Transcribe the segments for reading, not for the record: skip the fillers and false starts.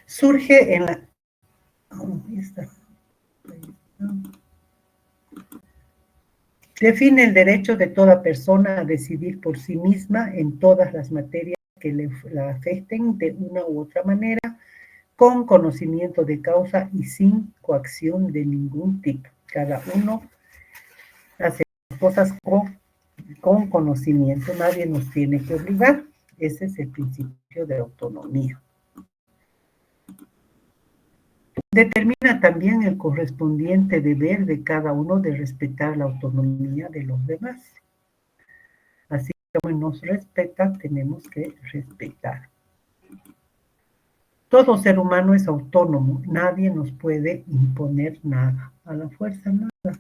Surge en la... Oh, ahí está. Define el derecho de toda persona a decidir por sí misma en todas las materias que la afecten de una u otra manera, con conocimiento de causa y sin coacción de ningún tipo. Cada uno hace las cosas con conocimiento, nadie nos tiene que obligar. Ese es el principio de autonomía. Determina también el correspondiente deber de cada uno de respetar la autonomía de los demás. Así como nos respeta, tenemos que respetar. Todo ser humano es autónomo, nadie nos puede imponer nada, a la fuerza nada.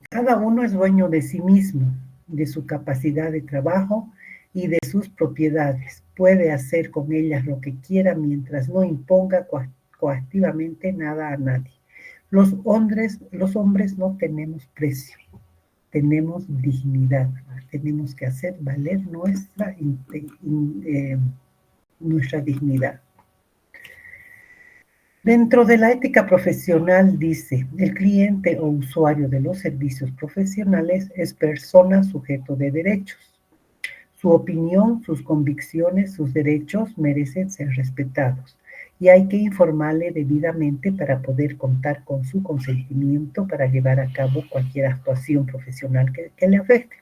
Cada uno es dueño de sí mismo, de su capacidad de trabajo y de sus propiedades. Puede hacer con ellas lo que quiera mientras no imponga coactivamente nada a nadie. Los hombres no tenemos precio, tenemos dignidad, tenemos que hacer valer nuestra dignidad. Dentro de la ética profesional dice, el cliente o usuario de los servicios profesionales es persona sujeto de derechos. Su opinión, sus convicciones, sus derechos merecen ser respetados y hay que informarle debidamente para poder contar con su consentimiento para llevar a cabo cualquier actuación profesional que le afecte.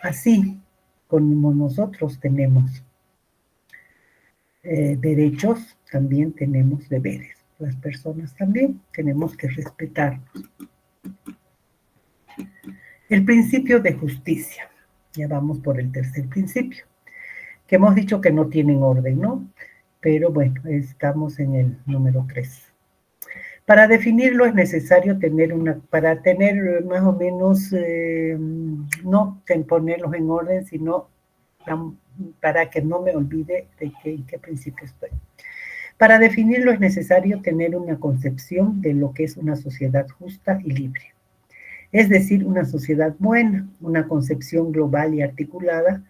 Así como nosotros tenemos derechos, también tenemos deberes. Las personas también tenemos que respetarnos. El principio de justicia. Ya vamos por el tercer principio, que hemos dicho que no tienen orden, ¿no? Pero bueno, estamos en el número 3. Para definirlo es necesario para tener más o menos, no ponerlos en orden, sino para que no me olvide de en qué principio estoy. Para definirlo es necesario tener una concepción de lo que es una sociedad justa y libre. Es decir, una sociedad buena, una concepción global y articulada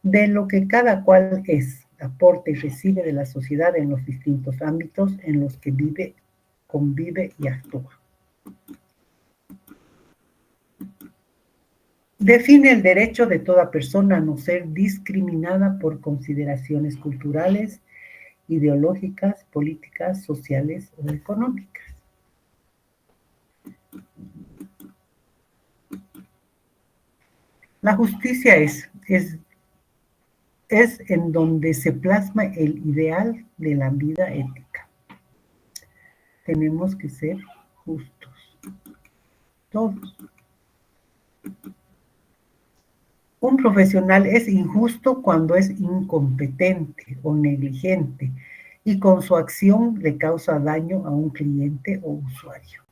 de lo que cada cual es, aporta y recibe de la sociedad en los distintos ámbitos en los que vive, convive y actúa. Define el derecho de toda persona a no ser discriminada por consideraciones culturales, ideológicas, políticas, sociales o económicas. La justicia es en donde se plasma el ideal de la vida ética. Tenemos que ser justos, todos. Un profesional es injusto cuando es incompetente o negligente y con su acción le causa daño a un cliente o usuario.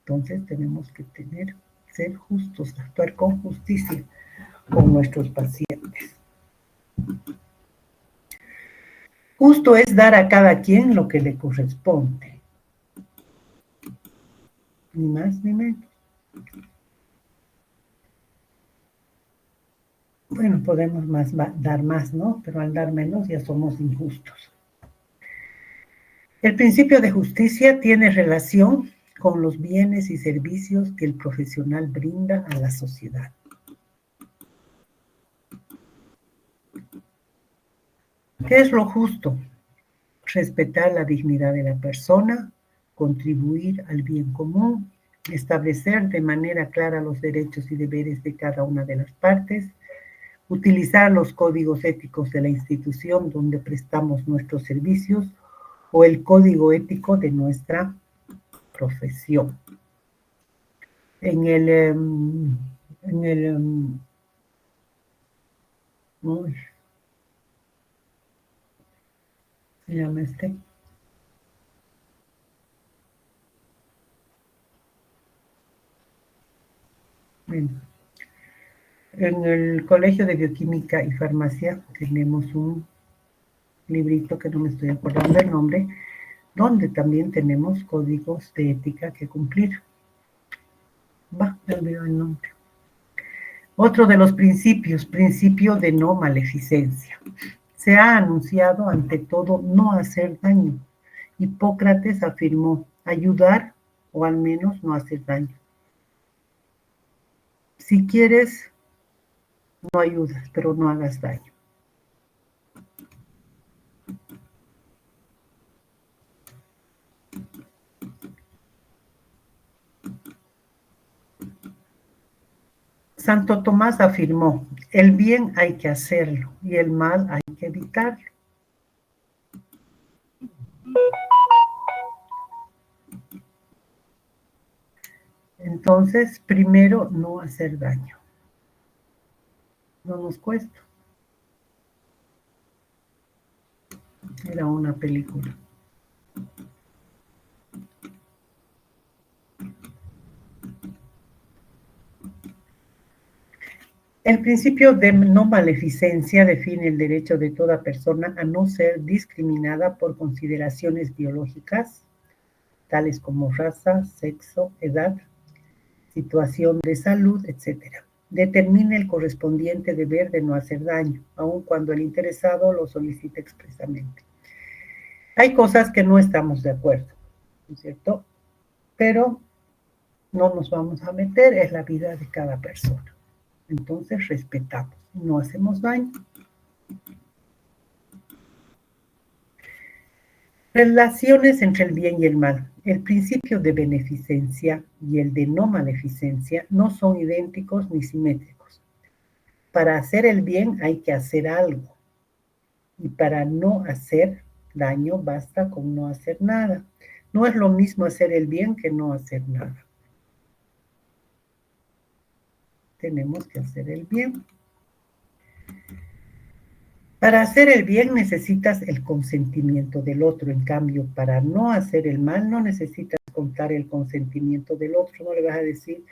Entonces tenemos que ser justos, actuar con justicia con nuestros pacientes. Justo es dar a cada quien lo que le corresponde. Ni más ni menos. Bueno, podemos dar más, ¿no? Pero al dar menos ya somos injustos. El principio de justicia tiene relación con los bienes y servicios que el profesional brinda a la sociedad. ¿Qué es lo justo? Respetar la dignidad de la persona, contribuir al bien común, establecer de manera clara los derechos y deberes de cada una de las partes, utilizar los códigos éticos de la institución donde prestamos nuestros servicios o el código ético de nuestra profesión. Se llama este. Bueno, en el Colegio de Bioquímica y Farmacia tenemos un librito que no me estoy acordando el nombre, donde también tenemos códigos de ética que cumplir. Me olvidó el nombre. Otro de los principio de no maleficencia. Se ha anunciado ante todo no hacer daño. Hipócrates afirmó ayudar o al menos no hacer daño. Si quieres, no ayudas, pero no hagas daño. Santo Tomás afirmó, el bien hay que hacerlo y el mal hay que evitarlo. Entonces, primero, no hacer daño. No nos cuesta. Era una película. El principio de no maleficencia define el derecho de toda persona a no ser discriminada por consideraciones biológicas, tales como raza, sexo, edad, situación de salud, etc. Determina el correspondiente deber de no hacer daño, aun cuando el interesado lo solicite expresamente. Hay cosas que no estamos de acuerdo, ¿no es cierto? Pero no nos vamos a meter, es la vida de cada persona. Entonces respetamos, no hacemos daño. Relaciones entre el bien y el mal. El principio de beneficencia y el de no maleficencia no son idénticos ni simétricos. Para hacer el bien hay que hacer algo. Y para no hacer daño basta con no hacer nada. No es lo mismo hacer el bien que no hacer nada. Tenemos que hacer el bien. Para hacer el bien necesitas el consentimiento del otro. En cambio, para no hacer el mal no necesitas contar el consentimiento del otro. No le vas a decir,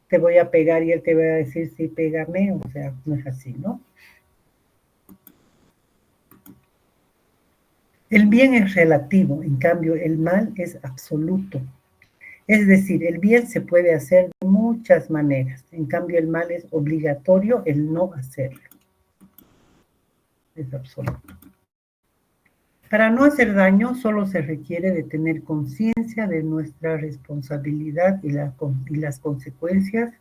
te voy a pegar y él te va a decir, sí, pégame. O sea, no es así, ¿no? El bien es relativo, en cambio, el mal es absoluto. Es decir, el bien se puede hacer de muchas maneras. En cambio, el mal es obligatorio el no hacerlo. Es absoluto. Para no hacer daño, solo se requiere de tener conciencia de nuestra responsabilidad y las consecuencias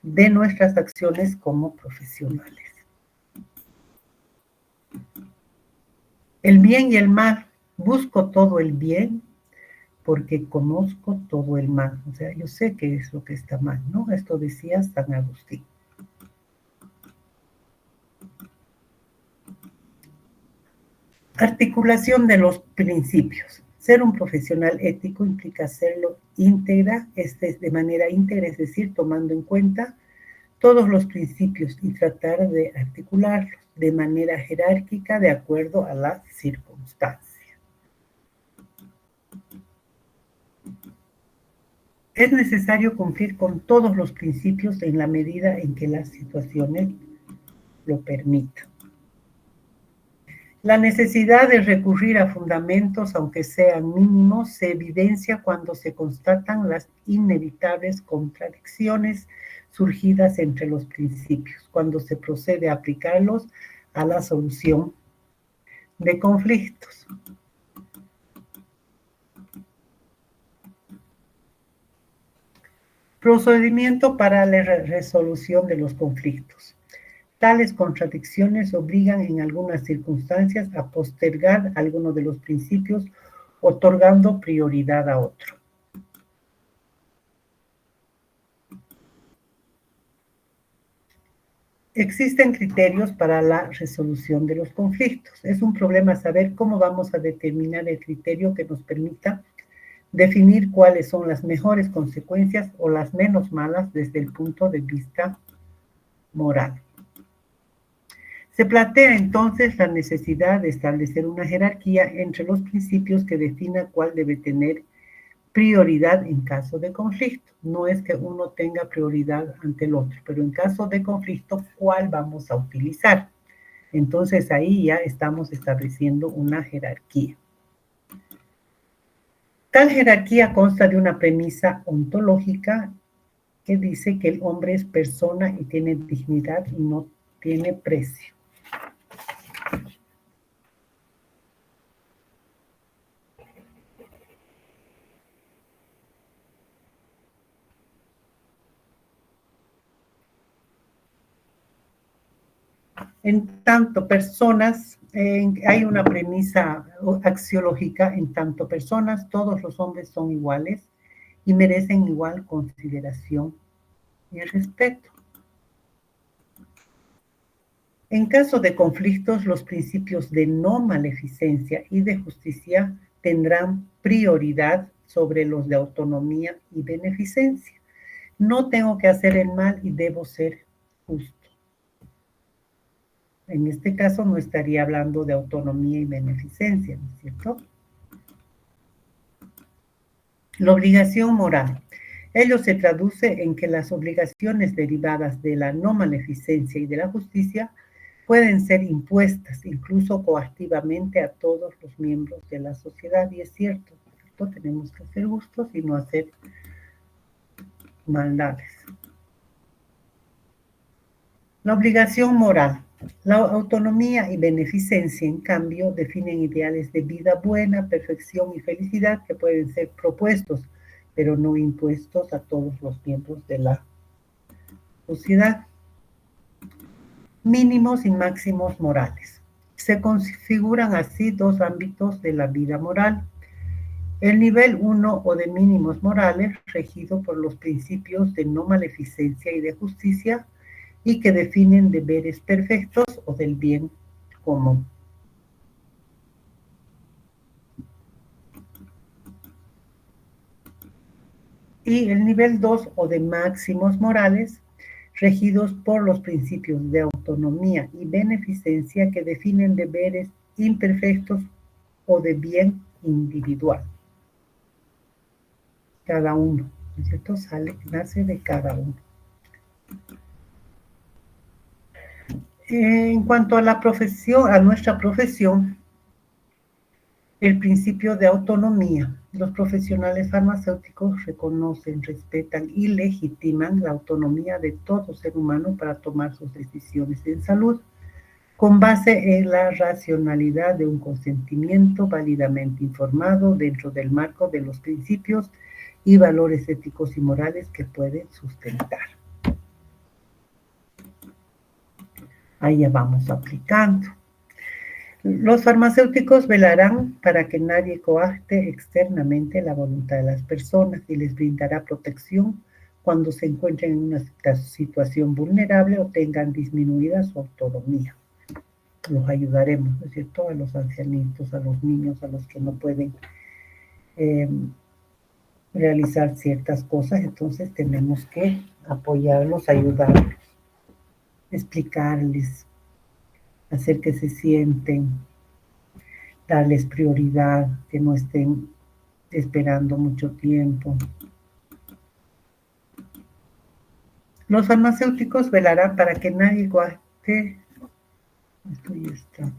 de nuestras acciones como profesionales. El bien y el mal. Busco todo el bien porque conozco todo el mal. O sea, yo sé qué es lo que está mal, ¿no? Esto decía San Agustín. Articulación de los principios. Ser un profesional ético implica hacerlo íntegra, de manera íntegra, es decir, tomando en cuenta todos los principios y tratar de articularlos de manera jerárquica de acuerdo a la circunstancia. Es necesario cumplir con todos los principios en la medida en que las situaciones lo permitan. La necesidad de recurrir a fundamentos, aunque sean mínimos, se evidencia cuando se constatan las inevitables contradicciones surgidas entre los principios, cuando se procede a aplicarlos a la solución de conflictos. Procedimiento para la resolución de los conflictos. Tales contradicciones obligan en algunas circunstancias a postergar alguno de los principios, otorgando prioridad a otro. Existen criterios para la resolución de los conflictos. Es un problema saber cómo vamos a determinar el criterio que nos permita definir cuáles son las mejores consecuencias o las menos malas desde el punto de vista moral. Se plantea entonces la necesidad de establecer una jerarquía entre los principios que defina cuál debe tener prioridad en caso de conflicto. No es que uno tenga prioridad ante el otro, pero en caso de conflicto, ¿cuál vamos a utilizar? Entonces ahí ya estamos estableciendo una jerarquía. Tal jerarquía consta de una premisa ontológica que dice que el hombre es persona y tiene dignidad y no tiene precio. En tanto personas, hay una premisa axiológica, en tanto personas, todos los hombres son iguales y merecen igual consideración y respeto. En caso de conflictos, los principios de no maleficencia y de justicia tendrán prioridad sobre los de autonomía y beneficencia. No tengo que hacer el mal y debo ser justo. En este caso no estaría hablando de autonomía y beneficencia, ¿no es cierto? La obligación moral. Ello se traduce en que las obligaciones derivadas de la no maleficencia y de la justicia pueden ser impuestas, incluso coactivamente, a todos los miembros de la sociedad. Y es cierto, ¿cierto? Tenemos que ser justos y no hacer maldades. La obligación moral. La autonomía y beneficencia, en cambio, definen ideales de vida buena, perfección y felicidad que pueden ser propuestos, pero no impuestos a todos los miembros de la sociedad. Mínimos y máximos morales. Se configuran así dos ámbitos de la vida moral. El nivel 1 o de mínimos morales, regido por los principios de no maleficencia y de justicia, y que definen deberes perfectos o del bien común. Y el nivel 2 o de máximos morales, regidos por los principios de autonomía y beneficencia que definen deberes imperfectos o de bien individual. Cada uno, ¿no es cierto? Nace de cada uno. En cuanto a la profesión, a nuestra profesión, el principio de autonomía. Los profesionales farmacéuticos reconocen, respetan y legitiman la autonomía de todo ser humano para tomar sus decisiones en salud, con base en la racionalidad de un consentimiento válidamente informado dentro del marco de los principios y valores éticos y morales que pueden sustentar. Ahí ya vamos aplicando. Los farmacéuticos velarán para que nadie coacte externamente la voluntad de las personas y les brindará protección cuando se encuentren en una situación vulnerable o tengan disminuida su autonomía. Los ayudaremos, ¿no es cierto?, a los ancianitos, a los niños, a los que no pueden realizar ciertas cosas, entonces tenemos que apoyarlos, ayudarlos, explicarles, hacer que se sienten, darles prioridad, que no estén esperando mucho tiempo. Los farmacéuticos velarán para que nadie coacte. Esto ya está.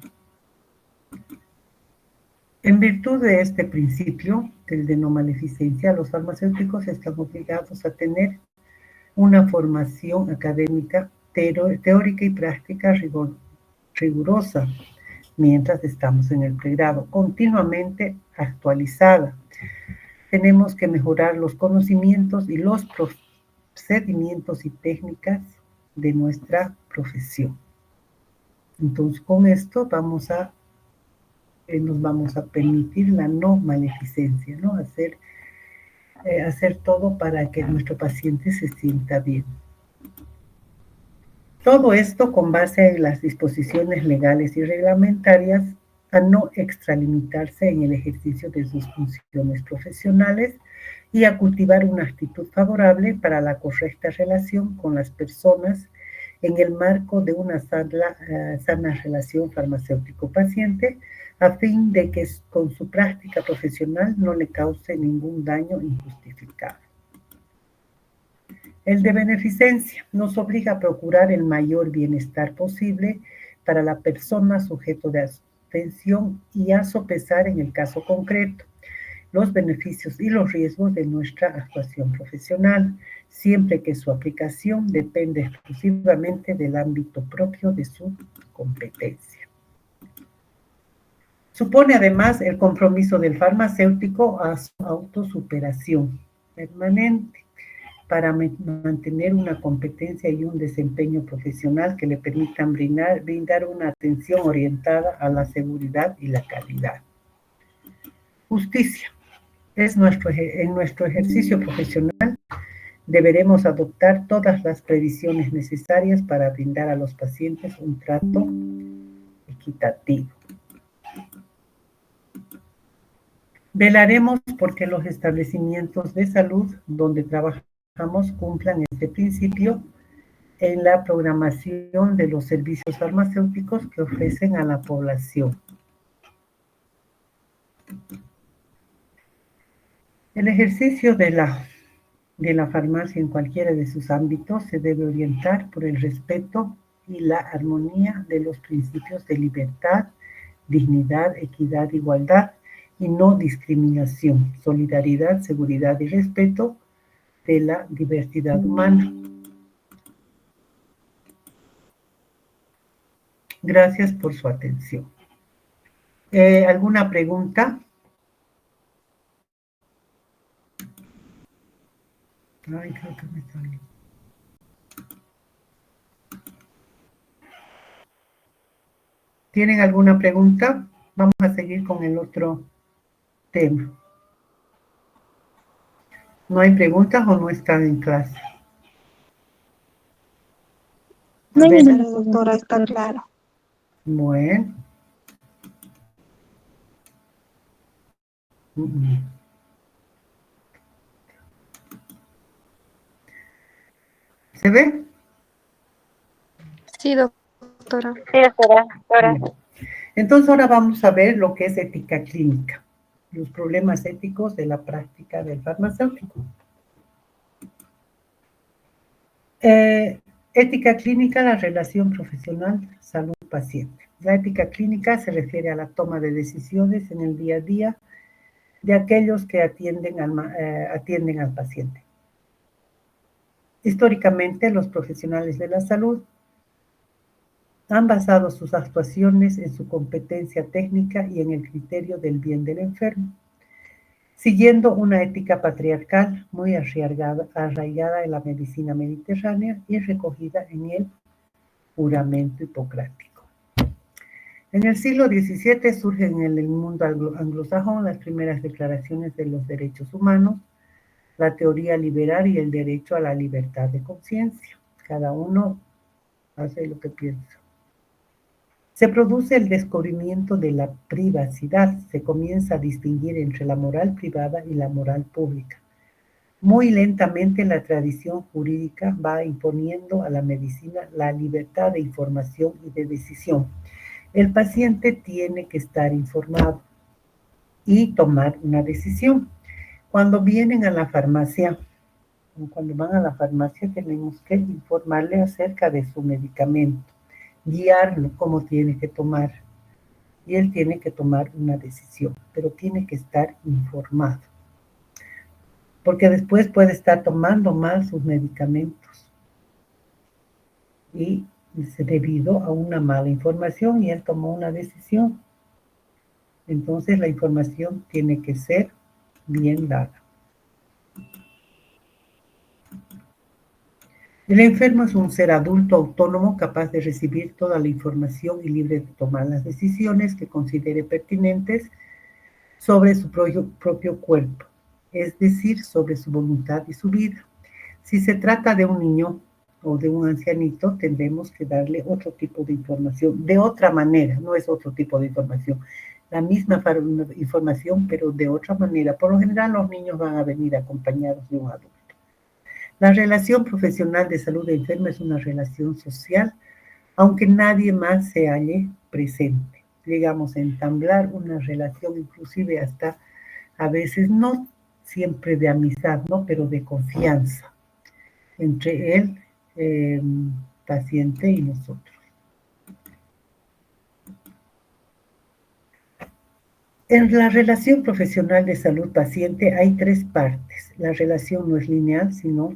En virtud de este principio, el de no maleficencia, los farmacéuticos están obligados a tener una formación académica teórica y práctica rigurosa mientras estamos en el pregrado, continuamente actualizada. Tenemos que mejorar los conocimientos y los procedimientos y técnicas de nuestra profesión. Entonces, con esto nos vamos a permitir la no maleficencia, ¿no? Hacer todo para que nuestro paciente se sienta bien. Todo esto con base en las disposiciones legales y reglamentarias a no extralimitarse en el ejercicio de sus funciones profesionales y a cultivar una actitud favorable para la correcta relación con las personas en el marco de una sana relación farmacéutico-paciente, a fin de que con su práctica profesional no le cause ningún daño injustificado. El de beneficencia nos obliga a procurar el mayor bienestar posible para la persona sujeto de atención y a sopesar en el caso concreto los beneficios y los riesgos de nuestra actuación profesional, siempre que su aplicación depende exclusivamente del ámbito propio de su competencia. Supone además el compromiso del farmacéutico a su autosuperación permanente. para mantener una competencia y un desempeño profesional que le permitan brindar una atención orientada a la seguridad y la calidad. Justicia. En nuestro ejercicio profesional deberemos adoptar todas las previsiones necesarias para brindar a los pacientes un trato equitativo. Velaremos porque los establecimientos de salud donde trabajamos cumplan este principio en la programación de los servicios farmacéuticos que ofrecen a la población. El ejercicio de la farmacia en cualquiera de sus ámbitos se debe orientar por el respeto y la armonía de los principios de libertad, dignidad, equidad, igualdad y no discriminación, solidaridad, seguridad y respeto de la diversidad humana. Gracias por su atención. ¿Alguna pregunta? Ay, creo que me salió. ¿Tienen alguna pregunta? Vamos a seguir con el otro tema. ¿No hay preguntas o no están en clase? No hay ninguna, doctora, está claro. Bueno. ¿Se ve? Sí, doctora. Sí, doctora. Entonces ahora vamos a ver lo que es ética clínica, los problemas éticos de la práctica del farmacéutico. Ética clínica, la relación profesional salud-paciente. La ética clínica se refiere a la toma de decisiones en el día a día de aquellos que atienden al paciente. Históricamente, los profesionales de la salud han basado sus actuaciones en su competencia técnica y en el criterio del bien del enfermo, siguiendo una ética patriarcal muy arraigada en la medicina mediterránea y recogida en el juramento hipocrático. En el siglo XVII surgen en el mundo anglosajón las primeras declaraciones de los derechos humanos, la teoría liberal y el derecho a la libertad de conciencia. Cada uno hace lo que piensa. Se produce el descubrimiento de la privacidad, se comienza a distinguir entre la moral privada y la moral pública. Muy lentamente la tradición jurídica va imponiendo a la medicina la libertad de información y de decisión. El paciente tiene que estar informado y tomar una decisión. Cuando vienen a la farmacia, cuando van a la farmacia tenemos que informarle acerca de su medicamento, guiarlo cómo tiene que tomar. Y él tiene que tomar una decisión, pero tiene que estar informado. Porque después puede estar tomando mal sus medicamentos. Y es debido a una mala información y él tomó una decisión. Entonces la información tiene que ser bien dada. El enfermo es un ser adulto autónomo capaz de recibir toda la información y libre de tomar las decisiones que considere pertinentes sobre su propio cuerpo, es decir, sobre su voluntad y su vida. Si se trata de un niño o de un ancianito, tendremos que darle otro tipo de información, de otra manera, no es otro tipo de información, la misma información, pero de otra manera. Por lo general, los niños van a venir acompañados de un adulto. La relación profesional de salud de enfermo es una relación social, aunque nadie más se halle presente. Llegamos a entablar una relación inclusive hasta a veces no siempre de amistad, ¿no? Pero de confianza entre el paciente y nosotros. En la relación profesional de salud-paciente hay tres partes. La relación no es lineal, sino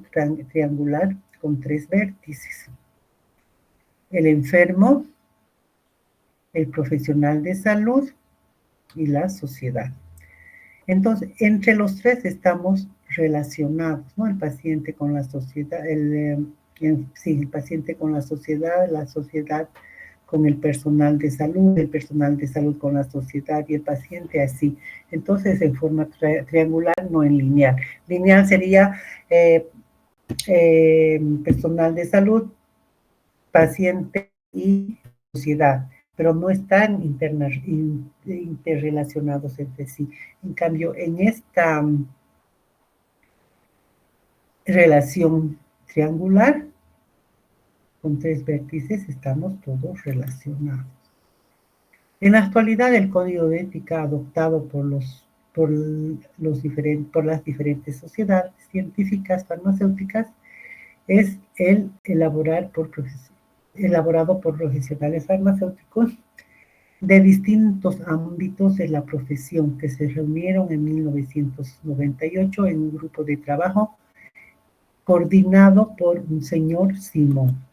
triangular con tres vértices. El enfermo, el profesional de salud y la sociedad. Entonces, entre los tres estamos relacionados, ¿no? El paciente con la sociedad, el paciente con la sociedad con el personal de salud con la sociedad y el paciente así. Entonces, en forma triangular, no en lineal. Lineal sería personal de salud, paciente y sociedad, pero no están interrelacionados entre sí. En cambio, en esta relación triangular, con tres vértices, estamos todos relacionados. En la actualidad, el código de ética adoptado por las diferentes sociedades científicas farmacéuticas es el elaborado por profesionales farmacéuticos de distintos ámbitos de la profesión que se reunieron en 1998 en un grupo de trabajo coordinado por un señor Simón.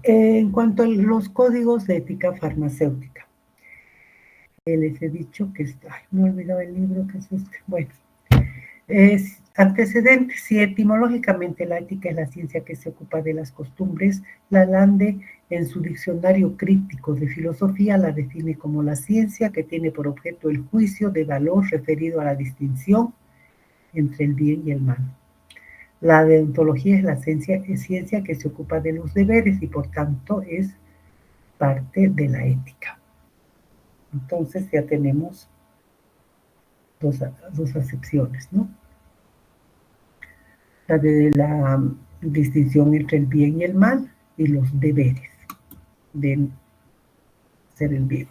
En cuanto a los códigos de ética farmacéutica, les he dicho que está, me he olvidado el libro que es este. Bueno, es antecedentes y etimológicamente la ética es la ciencia que se ocupa de las costumbres. Lalande, en su diccionario crítico de filosofía, la define como la ciencia que tiene por objeto el juicio de valor referido a la distinción entre el bien y el mal. La deontología es la ciencia que se ocupa de los deberes y por tanto es parte de la ética. Entonces ya tenemos dos acepciones, ¿no? La de la distinción entre el bien y el mal y los deberes de ser el bien.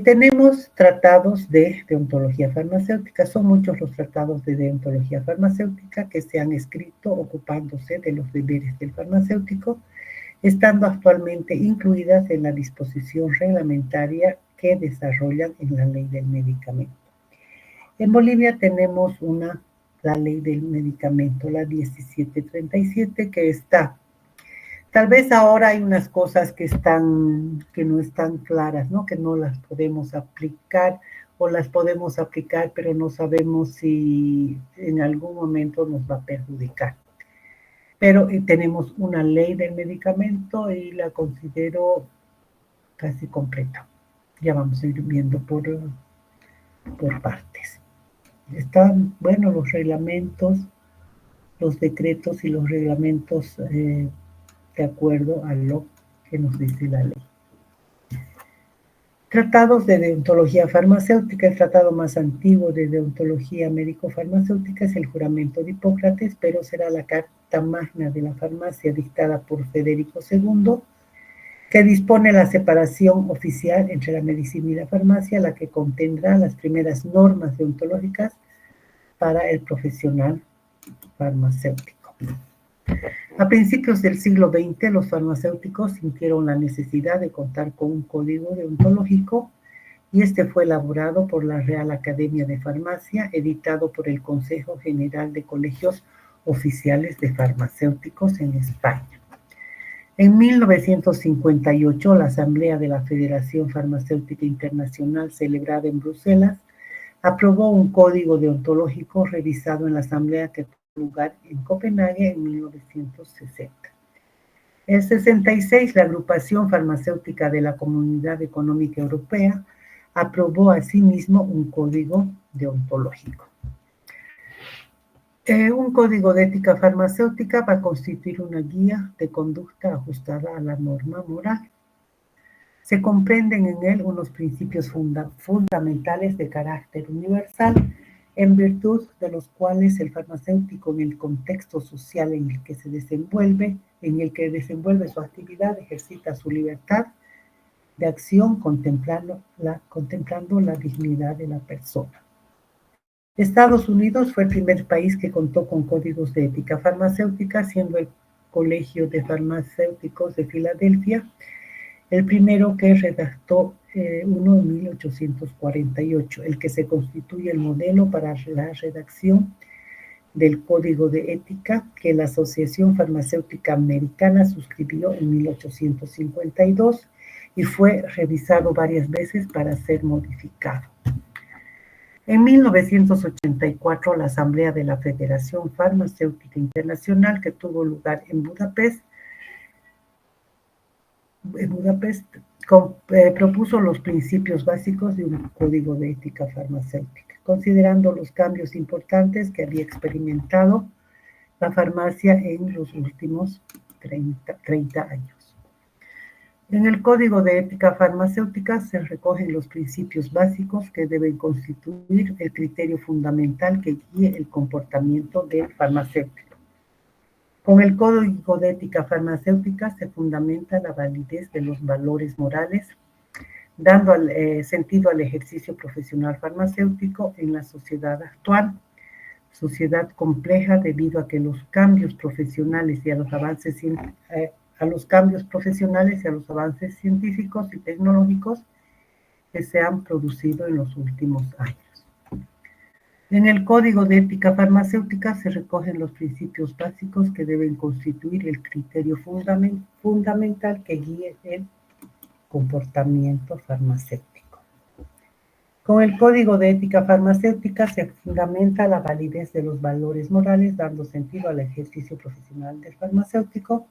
Tenemos tratados de deontología farmacéutica. Son muchos los tratados de deontología farmacéutica que se han escrito ocupándose de los deberes del farmacéutico, estando actualmente incluidas en la disposición reglamentaria que desarrollan en la ley del medicamento. En Bolivia tenemos la ley del medicamento, la 1737, que está. Tal vez ahora hay unas cosas que no están claras, ¿no? Que no las podemos aplicar o las podemos aplicar, pero no sabemos si en algún momento nos va a perjudicar. Pero tenemos una ley del medicamento y la considero casi completa. Ya vamos a ir viendo por partes. Están, bueno, los reglamentos, los decretos y los reglamentos de acuerdo a lo que nos dice la ley. Tratados de deontología farmacéutica. El tratado más antiguo de deontología médico-farmacéutica es el juramento de Hipócrates, pero será la Carta Magna de la Farmacia dictada por Federico II, que dispone la separación oficial entre la medicina y la farmacia, la que contendrá las primeras normas deontológicas para el profesional farmacéutico. A principios del siglo XX, los farmacéuticos sintieron la necesidad de contar con un código deontológico y este fue elaborado por la Real Academia de Farmacia, editado por el Consejo General de Colegios Oficiales de Farmacéuticos en España. En 1958, la Asamblea de la Federación Farmacéutica Internacional, celebrada en Bruselas, aprobó un código deontológico revisado en la Asamblea que tuvo lugar en Copenhague en 1960. En 66, la Agrupación Farmacéutica de la Comunidad Económica Europea aprobó asimismo un código deontológico. Un código de ética farmacéutica va a constituir una guía de conducta ajustada a la norma moral. Se comprenden en él unos principios fundamentales de carácter universal, en virtud de los cuales el farmacéutico, en el contexto social en el que se desenvuelve, su actividad, ejercita su libertad de acción contemplando la dignidad de la persona. Estados Unidos fue el primer país que contó con códigos de ética farmacéutica, siendo el Colegio de Farmacéuticos de Filadelfia el primero que redactó uno en 1848, el que se constituye el modelo para la redacción del Código de Ética que la Asociación Farmacéutica Americana suscribió en 1852 y fue revisado varias veces para ser modificado. En 1984, la Asamblea de la Federación Farmacéutica Internacional, que tuvo lugar en Budapest, propuso los principios básicos de un código de ética farmacéutica, considerando los cambios importantes que había experimentado la farmacia en los últimos 30 años. En el Código de Ética Farmacéutica se recogen los principios básicos que deben constituir el criterio fundamental que guíe el comportamiento del farmacéutico. Con el Código de Ética Farmacéutica se fundamenta la validez de los valores morales, dando sentido al ejercicio profesional farmacéutico en la sociedad actual, sociedad compleja debido a que los cambios profesionales y a los avances científicos y tecnológicos que se han producido en los últimos años. En el Código de Ética Farmacéutica se recogen los principios básicos que deben constituir el criterio fundamental que guíe el comportamiento farmacéutico. Con el Código de Ética Farmacéutica se fundamenta la validez de los valores morales, dando sentido al ejercicio profesional del farmacéutico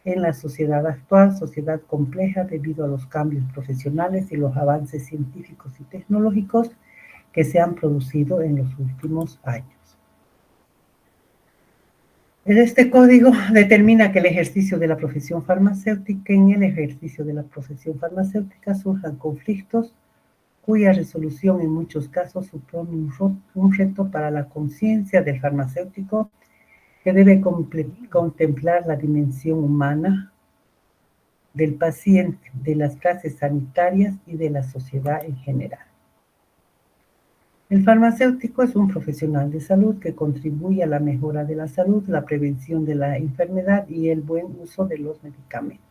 en la sociedad actual, sociedad compleja debido a los cambios profesionales y los avances científicos y tecnológicos que se han producido en los últimos años. Este código determina que el ejercicio de la profesión farmacéutica, en el ejercicio de la profesión farmacéutica surjan conflictos cuya resolución en muchos casos supone un reto para la conciencia del farmacéutico que debe contemplar la dimensión humana del paciente, de las clases sanitarias y de la sociedad en general. El farmacéutico es un profesional de salud que contribuye a la mejora de la salud, la prevención de la enfermedad y el buen uso de los medicamentos.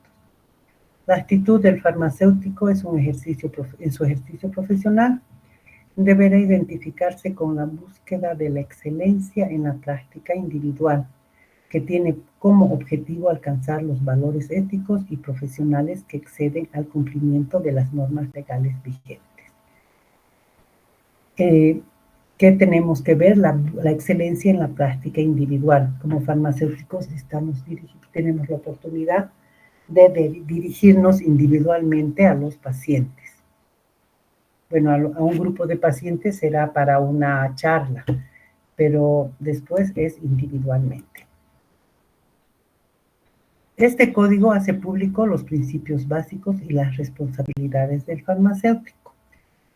La actitud del farmacéutico en su ejercicio profesional deberá identificarse con la búsqueda de la excelencia en la práctica individual, que tiene como objetivo alcanzar los valores éticos y profesionales que exceden al cumplimiento de las normas legales vigentes. ¿Qué tenemos que ver? La excelencia en la práctica individual. Como farmacéuticos tenemos la oportunidad de dirigirnos individualmente a los pacientes. Bueno, a un grupo de pacientes será para una charla, pero después es individualmente. Este código hace público los principios básicos y las responsabilidades del farmacéutico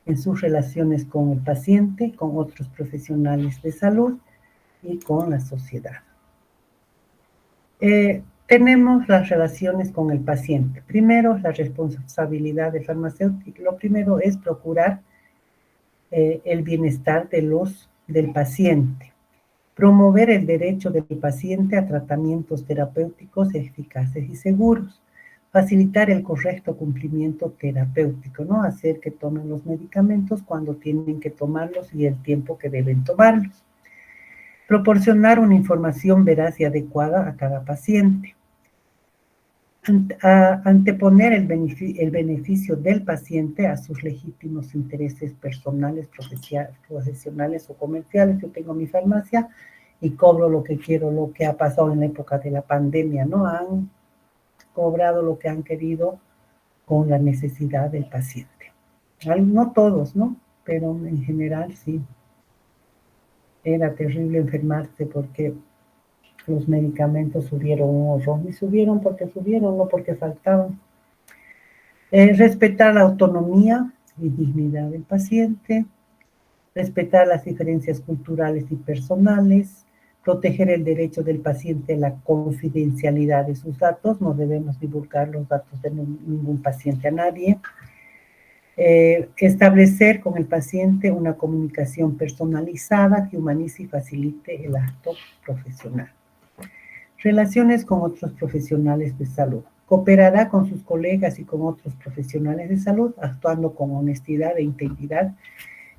en sus relaciones con el paciente, con otros profesionales de salud y con la sociedad. Tenemos las relaciones con el paciente. Primero, la responsabilidad del farmacéutico. Lo primero es procurar el bienestar del paciente. Promover el derecho del paciente a tratamientos terapéuticos eficaces y seguros. Facilitar el correcto cumplimiento terapéutico, ¿no? Hacer que tomen los medicamentos cuando tienen que tomarlos y el tiempo que deben tomarlos. Proporcionar una información veraz y adecuada a cada paciente. Anteponer el beneficio del paciente a sus legítimos intereses personales, profesionales o comerciales. Yo tengo mi farmacia y cobro lo que quiero, lo que ha pasado en la época de la pandemia, ¿no? Han cobrado lo que han querido con la necesidad del paciente. No todos, ¿no? Pero en general sí. Era terrible enfermarse porque los medicamentos subieron un horror. Y subieron porque subieron, no porque faltaban. Respetar la autonomía y dignidad del paciente. Respetar las diferencias culturales y personales. Proteger el derecho del paciente a la confidencialidad de sus datos. No debemos divulgar los datos de ningún paciente a nadie. Establecer con el paciente una comunicación personalizada que humanice y facilite el acto profesional. Relaciones con otros profesionales de salud. Cooperará con sus colegas y con otros profesionales de salud, actuando con honestidad e integridad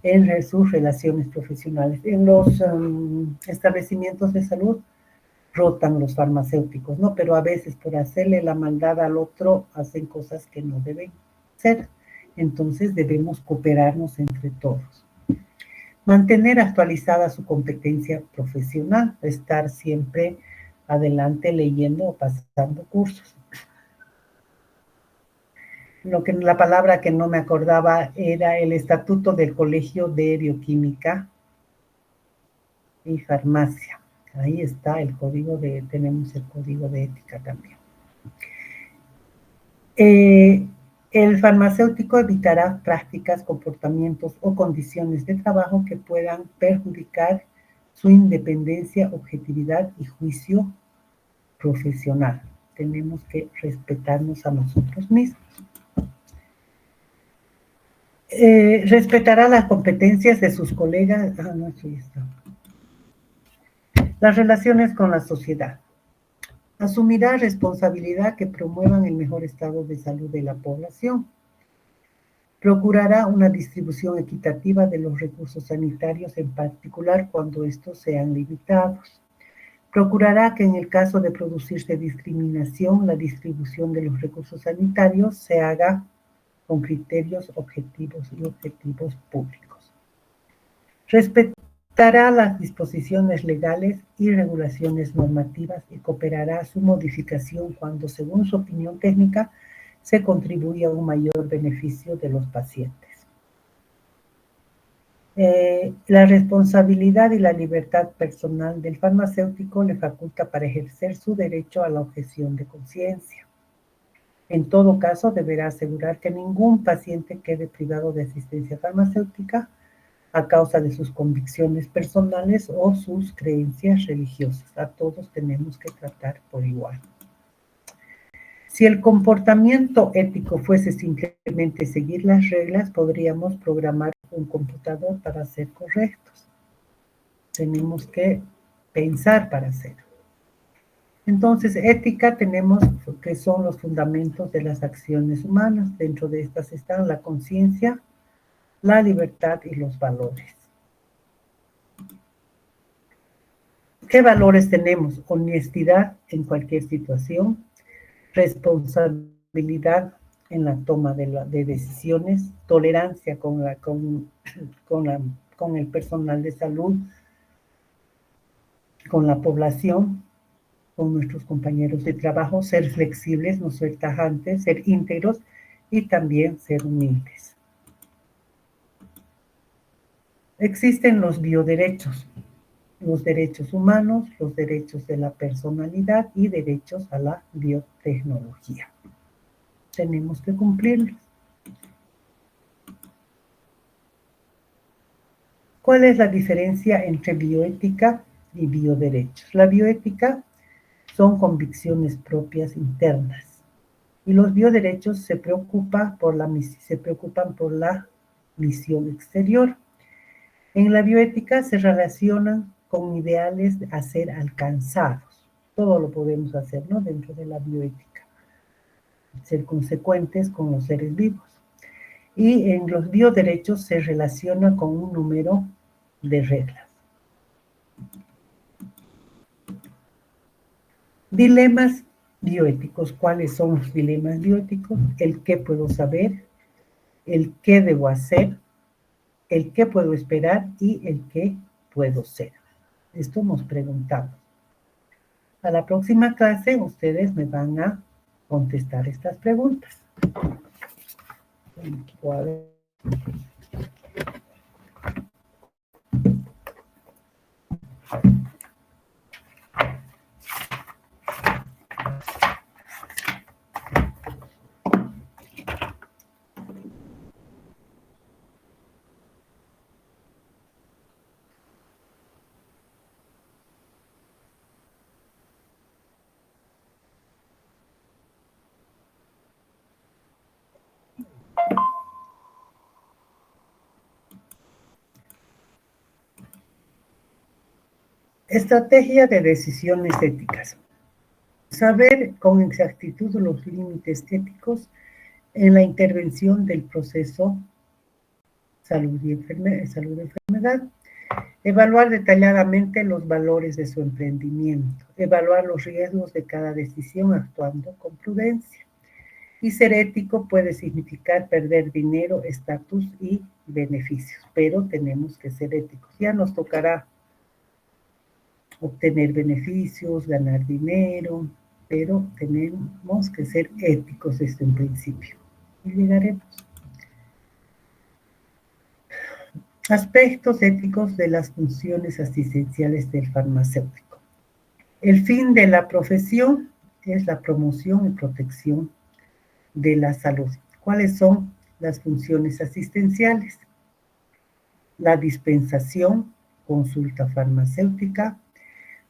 en sus relaciones profesionales. En los establecimientos de salud rotan los farmacéuticos, ¿no? Pero a veces por hacerle la maldad al otro hacen cosas que no deben ser. Entonces debemos cooperarnos entre todos. Mantener actualizada su competencia profesional, estar siempre adelante leyendo o pasando cursos. La palabra que no me acordaba era el estatuto del Colegio de Bioquímica y Farmacia. Ahí está el código tenemos el código de ética también. El farmacéutico evitará prácticas, comportamientos o condiciones de trabajo que puedan perjudicar su independencia, objetividad y juicio profesional. Tenemos que respetarnos a nosotros mismos. Respetará las competencias de sus colegas. No, aquí está. Las relaciones con la sociedad. Asumirá responsabilidad que promuevan el mejor estado de salud de la población. Procurará una distribución equitativa de los recursos sanitarios, en particular cuando estos sean limitados. Procurará que en el caso de producirse discriminación, la distribución de los recursos sanitarios se haga con criterios objetivos y objetivos públicos. Respetará las disposiciones legales y regulaciones normativas y cooperará a su modificación cuando, según su opinión técnica, se contribuya a un mayor beneficio de los pacientes. La responsabilidad y la libertad personal del farmacéutico le faculta para ejercer su derecho a la objeción de conciencia. En todo caso, deberá asegurar que ningún paciente quede privado de asistencia farmacéutica a causa de sus convicciones personales o sus creencias religiosas. A todos tenemos que tratar por igual. Si el comportamiento ético fuese simplemente seguir las reglas, podríamos programar un computador para ser correctos. Tenemos que pensar para hacerlo. Entonces, ética tenemos que son los fundamentos de las acciones humanas. Dentro de estas están la conciencia, la libertad y los valores. ¿Qué valores tenemos? Honestidad en cualquier situación, responsabilidad en la toma de decisiones, tolerancia con el personal de salud, con la población, con nuestros compañeros de trabajo, ser flexibles, no ser tajantes, ser íntegros y también ser humildes. Existen los bioderechos, los derechos humanos, los derechos de la personalidad y derechos a la biotecnología. Tenemos que cumplirlos. ¿Cuál es la diferencia entre bioética y bioderechos? La bioética son convicciones propias internas y los bioderechos se preocupan por la misión exterior. En la bioética se relacionan con ideales a ser alcanzados. Todo lo podemos hacer, ¿no? Dentro de la bioética. Ser consecuentes con los seres vivos. Y en los bioderechos se relaciona con un número de reglas. Dilemas bioéticos. ¿Cuáles son los dilemas bioéticos? El qué puedo saber, el qué debo hacer, el qué puedo esperar y el qué puedo ser. Esto nos preguntamos. A la próxima clase ustedes me van a contestar estas preguntas. Estrategia de decisiones éticas. Saber con exactitud los límites éticos en la intervención del proceso salud y enfermedad. Evaluar detalladamente los valores de su emprendimiento. Evaluar los riesgos de cada decisión actuando con prudencia. Y ser ético puede significar perder dinero, estatus y beneficios, pero tenemos que ser éticos. Ya nos tocará obtener beneficios, ganar dinero, pero tenemos que ser éticos desde un principio. Y llegaremos. Aspectos éticos de las funciones asistenciales del farmacéutico. El fin de la profesión es la promoción y protección de la salud. ¿Cuáles son las funciones asistenciales? La dispensación, consulta farmacéutica,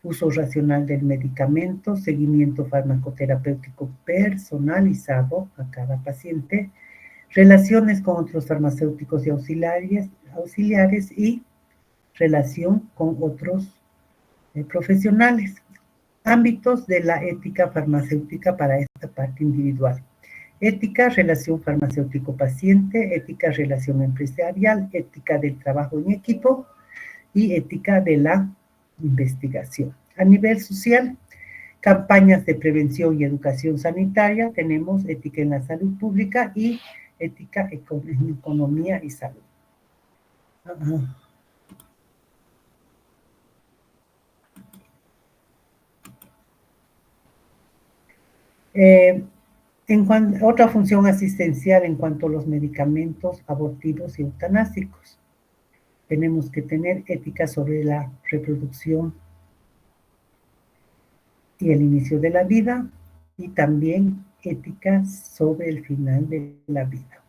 uso racional del medicamento, seguimiento farmacoterapéutico personalizado a cada paciente, relaciones con otros farmacéuticos y auxiliares y relación con otros profesionales. Ámbitos de la ética farmacéutica para esta parte individual. Ética, relación farmacéutico-paciente, ética, relación empresarial, ética del trabajo en equipo y ética de la investigación. A nivel social, campañas de prevención y educación sanitaria, tenemos ética en la salud pública y ética en economía y salud. Otra función asistencial en cuanto a los medicamentos abortivos y eutanásicos. Tenemos que tener ética sobre la reproducción y el inicio de la vida y también ética sobre el final de la vida.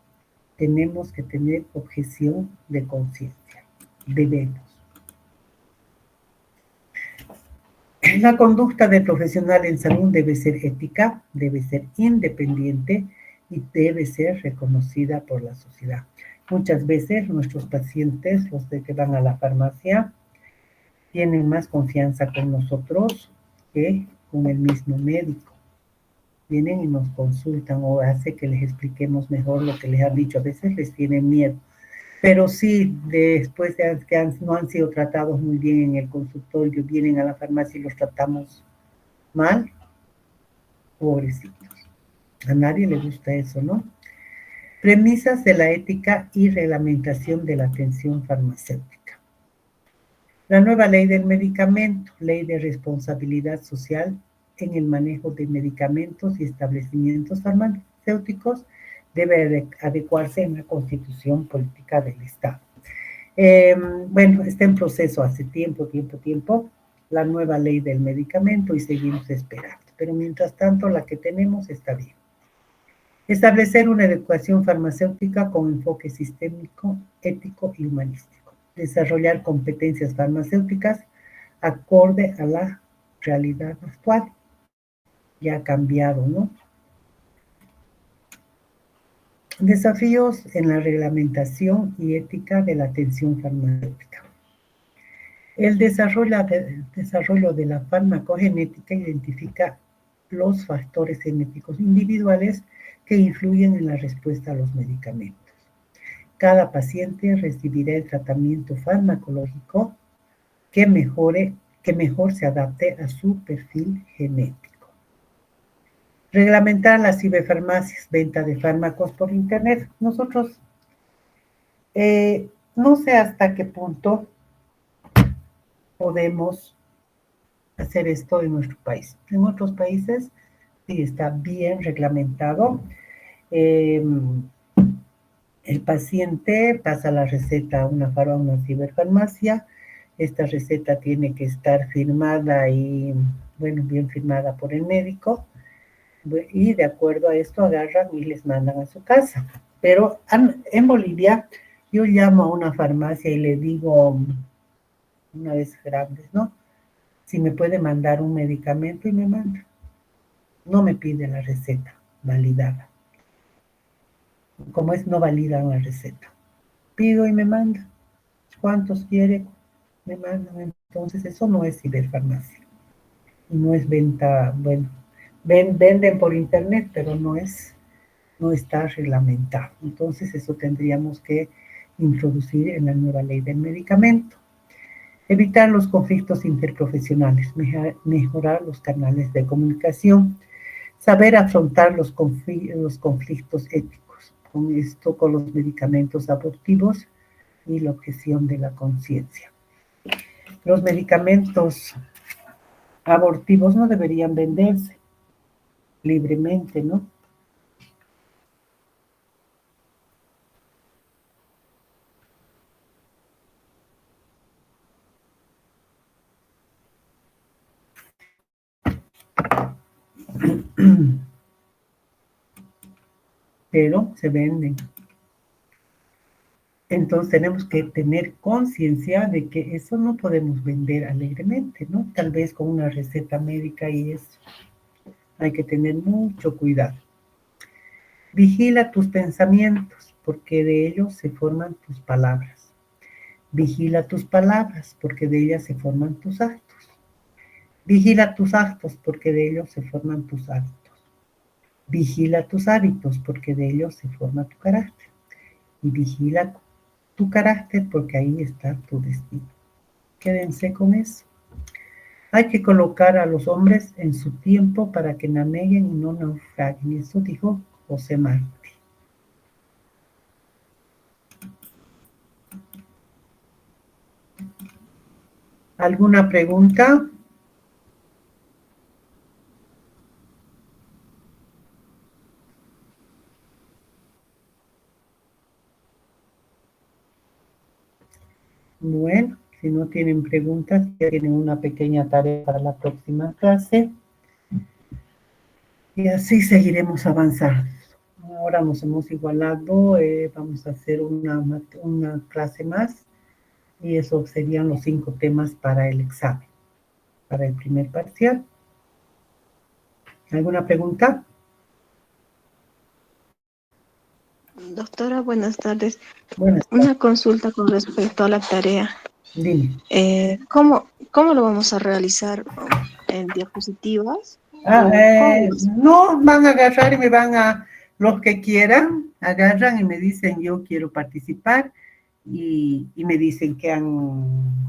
Tenemos que tener objeción de conciencia. Debemos. La conducta del profesional en salud debe ser ética, debe ser independiente y debe ser reconocida por la sociedad. Muchas veces nuestros pacientes, los de que van a la farmacia, tienen más confianza con nosotros que con el mismo médico. Vienen y nos consultan o hace que les expliquemos mejor lo que les han dicho. A veces les tienen miedo. Pero sí, después de que no han sido tratados muy bien en el consultorio, vienen a la farmacia y los tratamos mal, pobrecitos. A nadie le gusta eso, ¿no? Premisas de la ética y reglamentación de la atención farmacéutica. La nueva ley del medicamento, ley de responsabilidad social en el manejo de medicamentos y establecimientos farmacéuticos, debe adecuarse en la Constitución Política del Estado. Bueno, está en proceso hace tiempo, la nueva ley del medicamento y seguimos esperando. Pero mientras tanto, la que tenemos está bien. Establecer una educación farmacéutica con enfoque sistémico, ético y humanístico. Desarrollar competencias farmacéuticas acorde a la realidad actual. Ya ha cambiado, ¿no? Desafíos en la reglamentación y ética de la atención farmacéutica. El desarrollo de la farmacogenética identifica los factores genéticos individuales que influyen en la respuesta a los medicamentos. Cada paciente recibirá el tratamiento farmacológico que mejor se adapte a su perfil genético. Reglamentar las ciberfarmacias, venta de fármacos por internet. Nosotros no sé hasta qué punto podemos hacer esto en nuestro país. En otros países sí está bien reglamentado. El paciente pasa la receta a una ciberfarmacia. Esta receta tiene que estar firmada y, bueno, bien firmada por el médico. Y de acuerdo a esto agarran y les mandan a su casa. Pero en Bolivia yo llamo a una farmacia y le digo, una vez grandes, ¿no? Si me puede mandar un medicamento y me manda. No me pide la receta validada. Como es, no validan la receta. Pido y me manda. ¿Cuántos quiere? Me mandan. Entonces eso no es ciberfarmacia. Y no es venta, bueno, venden por internet, pero no está reglamentado. Entonces eso tendríamos que introducir en la nueva ley del medicamento. Evitar los conflictos interprofesionales, mejorar los canales de comunicación, saber afrontar los conflictos éticos, con esto con los medicamentos abortivos y la objeción de la conciencia. Los medicamentos abortivos no deberían venderse libremente, ¿no? Pero se venden. Entonces tenemos que tener conciencia de que eso no podemos vender alegremente, ¿no? Tal vez con una receta médica y eso. Hay que tener mucho cuidado. Vigila tus pensamientos, porque de ellos se forman tus palabras. Vigila tus palabras, porque de ellas se forman tus actos. Vigila tus actos, porque de ellos se forman tus hábitos. Vigila tus hábitos, porque de ellos se forma tu carácter. Y vigila tu carácter, porque ahí está tu destino. Quédense con eso. Hay que colocar a los hombres en su tiempo para que naveguen y no naufraguen. Eso dijo José Martí. ¿Alguna pregunta? Bueno, si no tienen preguntas, ya tienen una pequeña tarea para la próxima clase. Y así seguiremos avanzando. Ahora nos hemos igualado, vamos a hacer una clase más y eso serían los 5 temas para el examen, para el primer parcial. ¿Alguna pregunta? Doctora, buenas tardes. Buenas Una tardes. consulta con respecto a la tarea. Dime. ¿Cómo lo vamos a realizar? ¿En diapositivas? Ah, ¿O cómo? no, van a agarrar y me van a, los que quieran, agarran y me dicen yo quiero participar y me dicen que han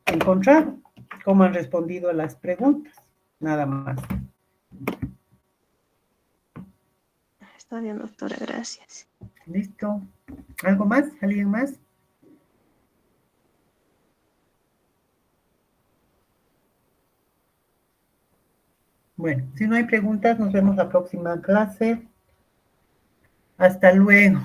encontrado, cómo han respondido a las preguntas, nada más. Está bien, doctora, gracias. ¿Listo? ¿Algo más? ¿Alguien más? Bueno, si no hay preguntas, nos vemos la próxima clase. Hasta luego.